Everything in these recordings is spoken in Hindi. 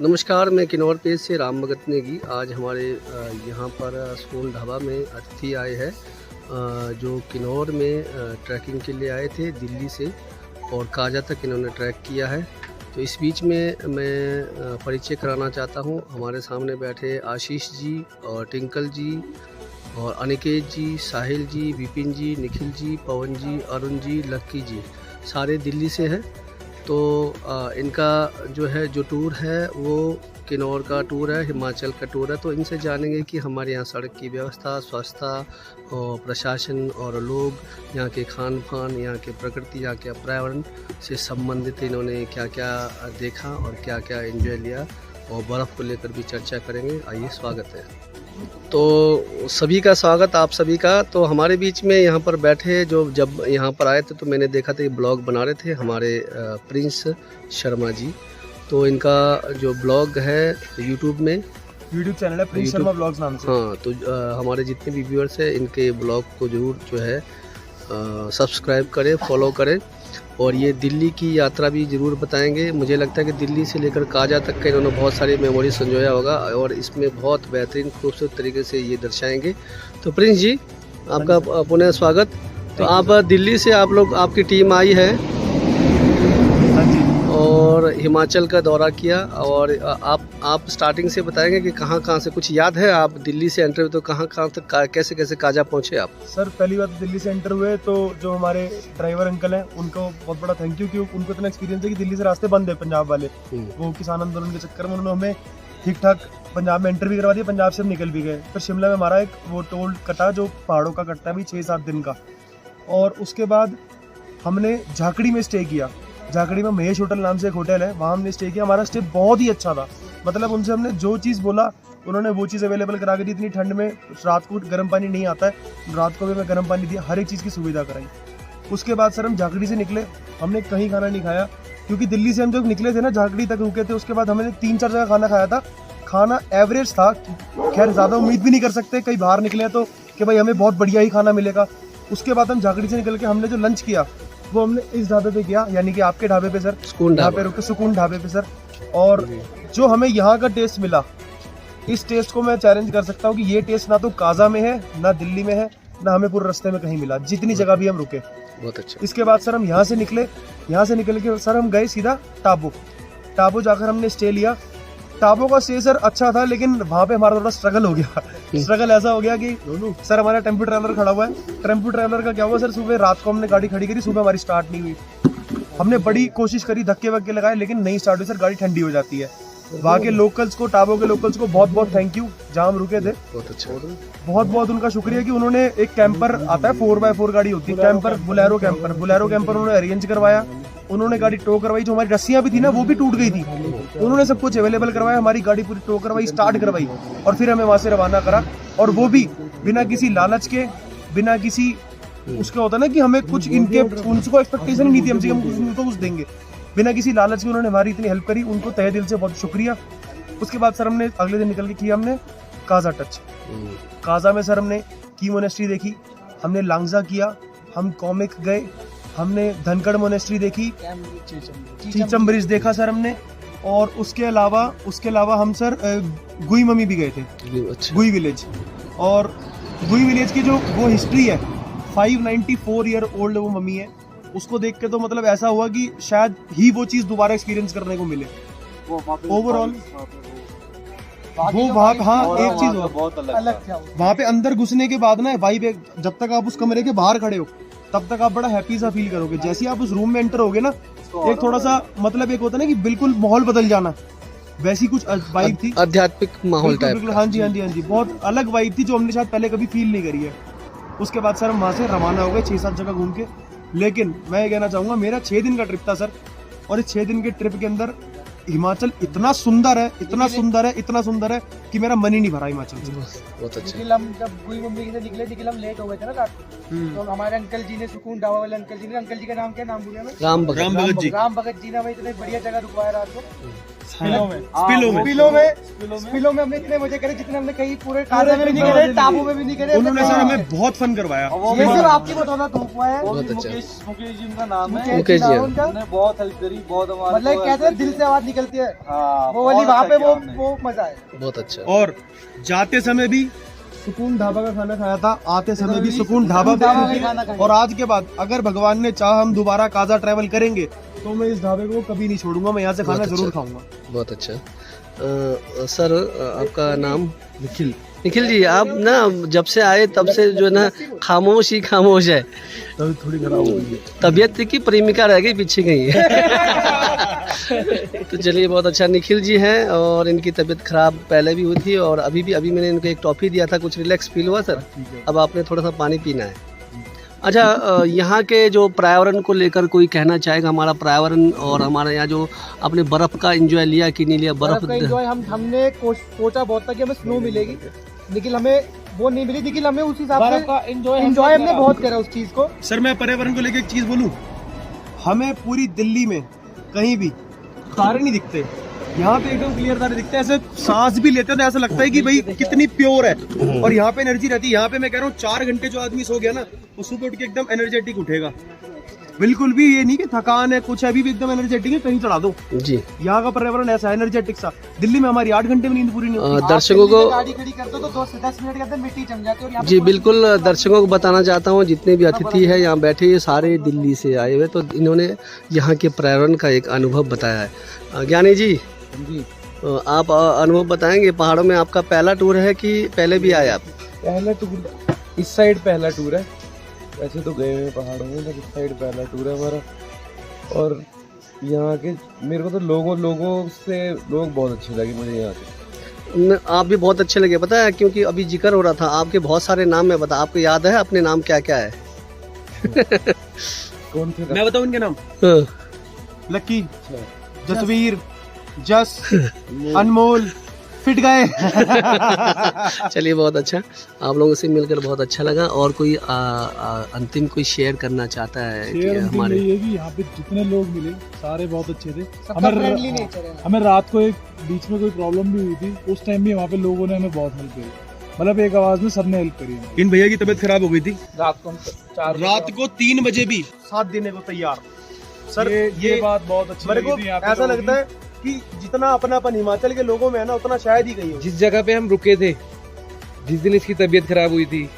नमस्कार, मैं किन्नौर पेज से राम भगत नेगी। आज हमारे यहाँ पर सुकून ढाबा में अतिथि आए हैं जो किन्नौर में ट्रैकिंग के लिए आए थे दिल्ली से और काजा तक इन्होंने ट्रैक किया है। तो इस बीच में मैं परिचय कराना चाहता हूँ। हमारे सामने बैठे आशीष जी और टिंकल जी और अनिकेत जी, साहिल जी, विपिन जी, निखिल जी, पवन जी, अरुण जी, लक्की जी, सारे दिल्ली से हैं। तो इनका जो टूर है वो किन्नौर का टूर है, हिमाचल का टूर है। तो इनसे जानेंगे कि हमारे यहाँ सड़क की व्यवस्था, स्वच्छता और प्रशासन और लोग, यहाँ के खान पान, यहाँ के प्रकृति, यहाँ के पर्यावरण से संबंधित इन्होंने क्या क्या देखा और क्या क्या एंजॉय लिया, और बर्फ़ को लेकर भी चर्चा करेंगे। आइए, स्वागत है। तो सभी का स्वागत, आप सभी का। तो हमारे बीच में यहाँ पर बैठे जब यहाँ पर आए थे तो मैंने देखा था ये ब्लॉग बना रहे थे हमारे प्रिंस शर्मा जी। तो इनका जो ब्लॉग है यूट्यूब चैनल है प्रिंस शर्मा ब्लॉग्स नाम से। हाँ, तो हमारे जितने भी व्यूअर्स हैं इनके ब्लॉग को ज़रूर सब्सक्राइब करें, फॉलो करें। और ये दिल्ली की यात्रा भी ज़रूर बताएंगे। मुझे लगता है कि दिल्ली से लेकर काजा तक का इन्होंने बहुत सारी मेमोरी संजोया होगा और इसमें बहुत बेहतरीन खूबसूरत तरीके से ये दर्शाएंगे। तो प्रिंस जी, आपका पुनः स्वागत। तो आप दिल्ली से आपकी टीम आई है और हिमाचल का दौरा किया, और आप स्टार्टिंग से बताएंगे कि कहाँ से कुछ याद है? आप दिल्ली से एंटर हुए तो कहाँ तक कैसे काजा पहुँचे आप? सर, पहली बात दिल्ली से एंटर हुए तो जो हमारे ड्राइवर अंकल हैं उनको बहुत बड़ा थैंक यू कि उनको इतना एक्सपीरियंस है कि दिल्ली से रास्ते बंद है पंजाब वाले। वो किसान आंदोलन के चक्कर में उन्होंने हमें ठीक ठाक पंजाब में एंटर भी करवा दिया, पंजाब से हम निकल भी गए। फिर शिमला में हमारा एक वो टोल कटा जो पहाड़ों का कटता है भी 6-7 दिन का, और उसके बाद हमने झाकड़ी में स्टे किया। झाकड़ी में महेश होटल नाम से एक होटल है, वहाँ हमने स्टे किया। हमारा स्टे बहुत ही अच्छा था, मतलब उनसे हमने जो चीज़ बोला उन्होंने वो चीज़ अवेलेबल करा के दी। इतनी ठंड में रात को गर्म पानी नहीं आता है, रात को भी मैं गर्म पानी दिया, हर एक चीज़ की सुविधा कराई। उसके बाद सर हम झाकड़ी से निकले, हमने कहीं खाना नहीं खाया क्योंकि दिल्ली से हम जब निकले थे ना झाकड़ी तक रुके थे। उसके बाद हमने 3-4 जगह खाना खाया था, खाना एवरेज था। खैर ज़्यादा उम्मीद भी नहीं कर सकते कहीं बाहर निकले हैं तो कि भाई हमें बहुत बढ़िया ही खाना मिलेगा। उसके बाद हम झाकड़ी से निकल के हमने जो लंच किया वो हमने इस ढाबे पे किया, यानी कि आपके ढाबे पे सर, यहाँ पे रुके सुकून ढाबे पे सर। और जो हमें यहाँ का टेस्ट मिला, इस टेस्ट को मैं चैलेंज कर सकता हूँ कि ये टेस्ट ना तो काजा में है, ना दिल्ली में है, ना हमें पूरे रास्ते में कहीं मिला, जितनी जगह भी हम रुके। बहुत अच्छा। इसके बाद सर हम यहाँ से निकले, यहाँ से निकल के सर हम गए सीधा टाबो जाकर हमने स्टे लिया। टाबो का स्टे सर अच्छा था, लेकिन वहाँ पे हमारा थोड़ा स्ट्रगल हो गया। स्ट्रगल ऐसा हो गया कि सर हमारा टेम्पो ट्रैवलर खड़ा हुआ है। टेम्पो ट्रैवलर का क्या हुआ सर, सुबह रात को हमने गाड़ी खड़ी करी, सुबह हमारी स्टार्ट नहीं हुई। हमने बड़ी कोशिश करी, धक्के वक्के लगाए, लेकिन नहीं स्टार्ट हुई सर, गाड़ी ठंडी हो जाती है। वहाँ के लोकल्स को, टाबो के लोकल्स को बहुत बहुत थैंक यू, जहाँ हम रुके थे। बहुत अच्छा, बहुत उनका शुक्रिया कि उन्होंने एक कैंपर आता है, 4x4 गाड़ी होती है कैंपर, बुलेरो कैंपर उन्होंने अरेंज करवाया। उन्होंने गाड़ी टो करवाई, जो हमारी रस्सियां भी थी ना वो भी टूट गई थी, उन्होंने सब कुछ अवेलेबल करवाया, हमारी गाड़ी पूरी टो करवाई, स्टार्ट करवाई, और फिर हमें वहां से रवाना करा। और वो भी बिना किसी लालच के, बिना किसी उसका होता ना कि हमें कुछ इनके उनको एक्सपेक्टेशन नहीं थी हमसे, हम उनको कुछ देंगे, बिना किसी लालच के उन्होंने हमारी इतनी हेल्प करी, उनको तहे दिल से बहुत शुक्रिया। उसके बाद सर हमने अगले दिन निकल के किया हमने काजा टच। काजा में सर हमने की मोनेस्ट्री देखी, हमने लांगजा किया, हम कॉमिक गए, हमने धनखड़ मोनेस्ट्री देखी, चीचम ब्रिज देखा सर हमने। और उसके अलावा हम सर गुई मम्मी भी गए थे, गुई विलेज। और गुई विलेज की जो वो हिस्ट्री है, 594 ईयर ओल्ड वो मम्मी है, उसको देख के तो मतलब ऐसा हुआ कि शायद ही वो चीज़ दोबारा एक्सपीरियंस करने को मिले। ओवरऑल वो वहाँ, हाँ एक चीज़ बहुत अलग था वहाँ पे। अंदर घुसने के बाद ना वाइब, जब तक आप उस कमरे के बाहर खड़े हो तब तक आप बड़ा हैप्पी सा फील करोगे। जैसे आप उस रूम में एंटर होगे ना, एक थोड़ा सा मतलब एक होता है ना कि बिल्कुल माहौल बदल जाना, वैसी कुछ वाइब थी, आध्यात्मिक माहौल टाइप। हाँ जी, बहुत अलग वाइब थी जो हमने शायद पहले कभी फील नहीं करी है। उसके बाद सर हम वहाँ से रवाना हो गए 6-7 जगह घूम के। लेकिन मैं ये कहना चाहूँगा, मेरा 6 दिन का ट्रिप था सर, और इस 6 दिन के ट्रिप के अंदर हिमाचल इतना सुंदर है कि मेरा मन ही नहीं भरा हिमाचल से। बहुत अच्छा। निखिल, हम जब गुई मम्मी से निकले हम लेट हो गए थे ना रात को, तो हमारे अंकल जी ने, सुकून ढाबा वाले अंकल जी का नाम क्या, नाम भूलिया मैं, राम भगत जी ने हमें इतनी बढ़िया जगह रुकवाया रात को। स्पिलो में हमने इतने मजे करे जितने हमने कहीं पूरे काजा में भी नहीं करे, टापू में भी नहीं करे। उन्होंने सर हमें बहुत फन करवाया। ये सिर्फ आपकी बतौना धूप हुआ है। बहुत अच्छा। मुकेश जी उनका नाम है। मुकेश जी उनका उन्होंने बहुत हेल्प करी, बहुत हमारे मतलब कहते हैं दिल से आवाज निकलती है, हाँ, वो वाली बहुत वहाँ पे अच्छा किया वो मजा है। बहुत अच्छा। और जाते समय भी सुकून ढाबा का खाना खाया था, आते समय भी सुकून ढाबा ढाबा का पे। खाना खाया। और आज के बाद अगर भगवान ने चाहा हम दोबारा काजा ट्रैवल करेंगे तो मैं इस ढाबे को कभी नहीं छोड़ूंगा, मैं यहाँ से खाना बहुत जरूर अच्छा। खाऊंगा। बहुत अच्छा। सर आपका नाम? निखिल। निखिल जी, आप ना जब से आए तब से जो है ना खामोश ही खामोश है। थोड़ी खराब हो गई। तबीयत की प्रेमिका रह गई पीछे गई। तो चलिए, बहुत अच्छा। निखिल जी हैं और इनकी तबीयत खराब पहले भी हुई थी और अभी मैंने इनको एक टॉफ़ी दिया था, कुछ रिलैक्स फील हुआ सर। अब आपने थोड़ा सा पानी पीना है। अच्छा, यहाँ के जो पर्यावरण को लेकर कोई कहना चाहेगा? हमारा पर्यावरण और हमारे यहाँ जो आपने बर्फ़ का एंजॉय लिया कि नहीं लिया? बर्फ का एंजॉय हमने सोचा बहुत था कि हमें स्नो मिलेगी, लेकिन हमें वो नहीं मिली। लेकिन हमें उस हिसाब से एंजॉय हमने बहुत करा उस चीज को। सर मैं पर्यावरण को लेकर एक चीज बोलूं, हमें पूरी दिल्ली में कहीं भी तारे नहीं दिखते, यहाँ पे एकदम क्लियर तारे दिखते हैं। ऐसे सांस भी लेते हैं तो ऐसा लगता है कि भाई कितनी प्योर है। और यहाँ पे एनर्जी रहती है। यहाँ पे मैं कह रहा हूँ 4 घंटे जो आदमी सो गया ना, वो सुबह उठ के एकदम एनर्जेटिक उठेगा। बिल्कुल भी ये नहीं कि थकान है कुछ है, अभी भी एकदम एनर्जेटिक है, कहीं चढ़ा दो जी। यहाँ का पर्यावरण ऐसा एनर्जेटिक सा। दिल्ली में हमारी 8 घंटे में नींद पूरी नहीं होती। दर्शकों को गाड़ी खड़ी कर दो तो 2 से 10 मिनट के अंदर मिट्टी जम जाती है। और यहाँ पे जी बिल्कुल, दर्शकों को बताना चाहता हूँ, जितने भी अतिथि हैं यहाँ बैठे, ये सारे दिल्ली से आए हुए, तो इन्होंने यहाँ के पर्यावरण का एक अनुभव बताया है। ज्ञानी जी, आप अनुभव बताएंगे? पहाड़ों में आपका पहला टूर है कि पहले भी आए आप? पहला टूर इस साइड पहला टूर है, वैसे तो गए हुए पहाड़ों में, पर इस साइड पहला टूर है हमारा। और यहाँ के मेरे को तो लोगों से लोग बहुत अच्छे लगे मुझे यहाँ के। आप भी बहुत अच्छे लगे, पता है, क्योंकि अभी जिक्र हो रहा था आपके बहुत सारे नाम। मैं बता, आपको याद है अपने नाम क्या क्या है? कौन थे? मैं बताऊँ इनके नाम? हाँ। लक्की, जसवीर, जस, अनमोल, फिट गए। चलिए, बहुत अच्छा। आप लोगों से मिलकर बहुत अच्छा लगा। और कोई अंतिम कोई शेयर करना चाहता है कि हमारे? ये कि यहाँ पे जितने लोग मिले सारे बहुत अच्छे थे। सबका फ्रेंडली नेचर है। हमें रात को एक बीच में कोई प्रॉब्लम भी हुई थी, उस टाइम भी वहाँ पे लोगों ने हमें बहुत हेल्प करी। मतलब एक आवाज में सबने हेल्प करी हमें। इन भैया की तबीयत खराब हो गई थी, रात को 3 बजे भी साथ देने को तैयार। सर ये बात बहुत अच्छी मेरे लगी को थी यहाँ पे ऐसा लोगों लगता है कि जितना अपनापन हिमाचल के लोगों में है ना, उतना शायद ही कहीं हो। जिस जगह पे हम रुके थे, जिस दिन इसकी तबीयत खराब हुई थी,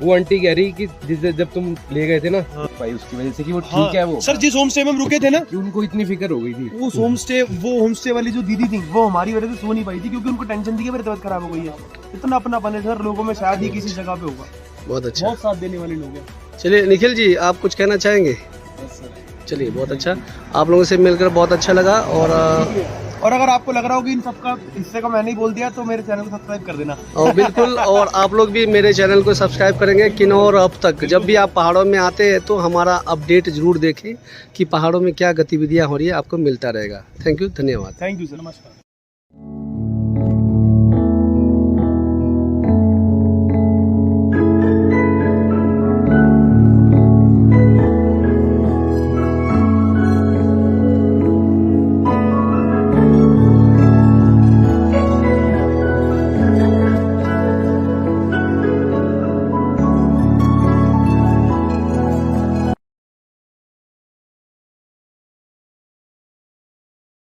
वो आंटी कह रही कि जब तुम ले गए थे ना भाई, उसकी वजह से कि वो ठीक है। वो सर जिस होम स्टे में हम रुके थे ना, कि उनको इतनी फिक्र हो गई थी। वो होम स्टे वाली जो दीदी थी, वो हमारी वजह से सो नहीं पाई थी, क्योंकि उनको टेंशन थी कि मेरी तबीयत खराब हो गई है। इतना अपनापन है सर लोगों में, शायद ही किसी जगह पे होगा। बहुत अच्छा। बहुत साथ देने वाले लोग हैं। चलिए निखिल जी, आप कुछ कहना चाहेंगे? चलिए, बहुत अच्छा। आप लोगों से मिलकर बहुत अच्छा लगा। और अगर आपको लग रहा हो कि इन सबका हिस्से का मैंने ही बोल दिया, तो मेरे चैनल को सब्सक्राइब कर देना। और बिल्कुल, और आप लोग भी मेरे चैनल को सब्सक्राइब करेंगे। किन्नौर अब तक, जब भी आप पहाड़ों में आते हैं तो हमारा अपडेट जरूर देखें कि पहाड़ों में क्या गतिविधियां हो रही है, आपको मिलता रहेगा। थैंक यू, धन्यवाद। Thank you sir. नमस्कार।